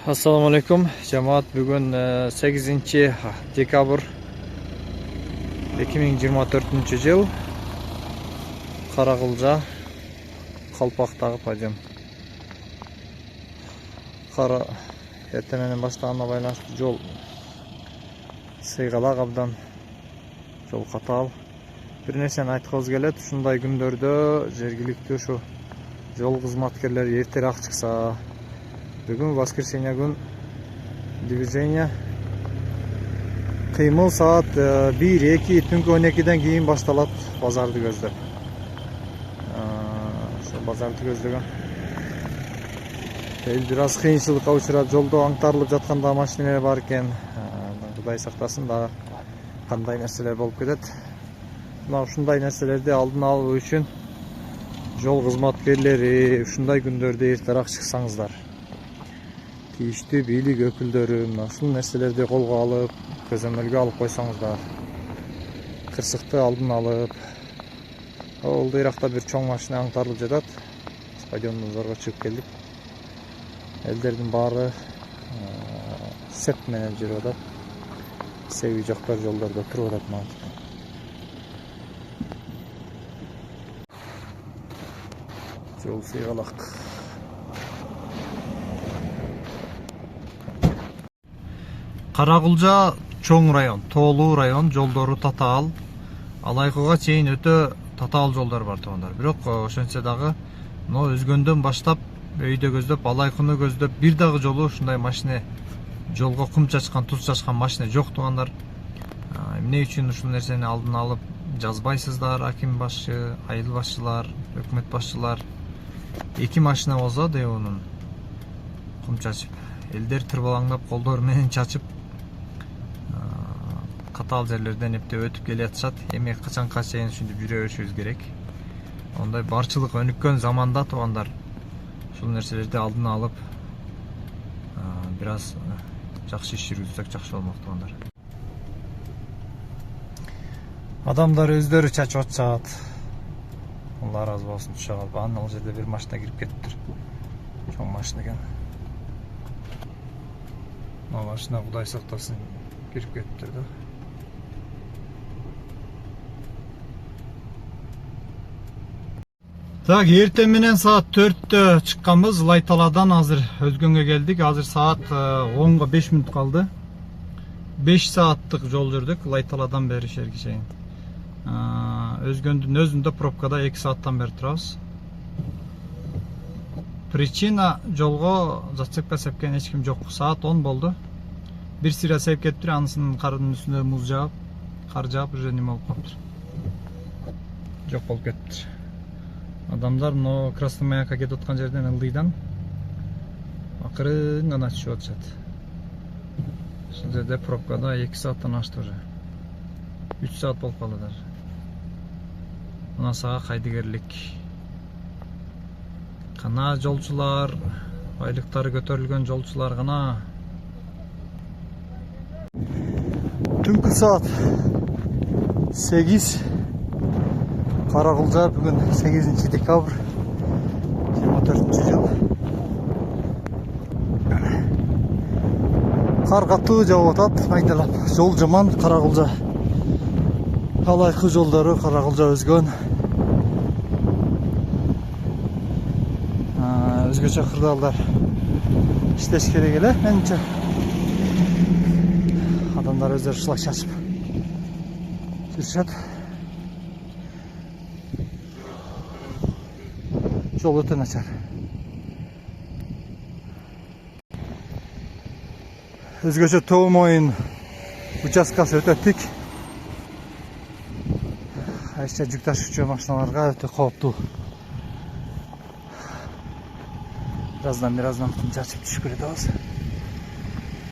Assalamu alaikum jamoat, bugun 8 dekabr 2024-yil Qarag'ilja Qalpoqdagi podium. Qara ertamen bаштаганына байланыштуу жол сыйгалак, абдан жол катаал. Бир нерсени айткыбыз келет, ушундай күндөрдө жергиликтүү ушу жол кызматкерлери эртерээк чыкса. Бүгін воскресенье күн движение кыймыл саат 1-2 түнкү 12-ден кийин башталат, базарды көздөп. Ошо базарды көздөгөн. Бир аз кыйынчылыкка учурап, жолдо аңтарылып жатканда машиналар бар экен. Кудай сактасын, дагы кандай нерселер болуп кетет. Мына ушундай нерселерди алдын алуу үчүн жол кызматкерлери ушундай күндөрдө эртерээк чыксаңыздар. Тийиштүү бийлик өкүлдөрү ушул нерселерди колго алып, көзөмөлгө алып койсоңуздар, кырсыкты алдын алып. Ол ыйракта бир чоң машина аңтарылып жатат. Стадиондон зорго чыгып келдик. Элдердин баары сеп менен жүрүп атат. Себи жоктор жолдордо туруп атат мынтип. Жол сыйгалак. Qarag'ilja чоң район, тоолуу район, жолдору татаал. Алайкыга чейин өтө татаал жолдор бар туугандар. Бирок ошентсе дагы, өзгөндөн баштап өйдө көздөп, алайкыны көздөп, бир дагы жолу ушундай машина, жолго кум чачкан, туз чачкан машина жок туугандар. Эмне үчүн ушул нерсени алдын алып жазбайсыздар, аким башчы, айыл башчылар, өкмөт башчылар? 2 машина болсо деонун кум чачып, элдер тырбалаңдап колдору менен чачып, катаал жерлерден эптеп өтүп келе жатышат. Эми качанка чейин ушинтип жүрө беришибиз керек. Ондай барчылык өнүккөн заманда туугандар, ушул нерселерди алдын алып, бир аз жакшы иш жүргүзсөк жакшы болмок туугандар. Адамдар өздөрү чачып атышат. Алла разы болсун, түшө калбаган. Ал жерде бир машина кирип кетиптир. Чоң машина экен. Мына машина Кудай сактасын кирип кетиптир да. Так, эртең менен саат 4-тө чыкканбыз. Лайталадан азыр Өзгөнгө келдик. Азыр саат 10-га 5 мүнөт калды. 5 сааттык жол жүрдүк Лайталадан бери шерге чейин. Өзгөндүн өзүндө пробкада 2 сааттан бери турабыз. Причина жолго зацепка сепкен эч ким жок. Саат 10 болду. Бир сыйра сеп кетиптир, анысынын карынын үстүнө муз жаап, кар жаап, уже неме болуп калыптыр. Жок болуп кетиптир. Адамдар но красный маякка кетип аткан жерден ылдыйдан акырын гана түшүп атышат. Ушул жерде пробкада 2 сааттан ашты уже. 3 саат болуп калды даже. Мына сага кайдыгерлик. Кана жолчулар, айлыктары көтөрүлгөн жолчулар гана. Түнкү саат 8. Qarag'ilja бүгүн 8 декабр 24-жыл. Кар катуу жауып атат, айдалап. Жол жаман Qarag'ilja. Алайкы жолдору Qarag'ilja өзгөн. Өзгөчө кырдаалдар иштеш керек эле, менимче. Адамдар өздөрү шлак чачып жүрүшөт. Жол өтө начар. Өзгөчө тоо моюн участкасы өтө тик. Айча жүк ташуучу машиналарга өтө кооптуу. Бираздан кум чачып түшүп кетебиз.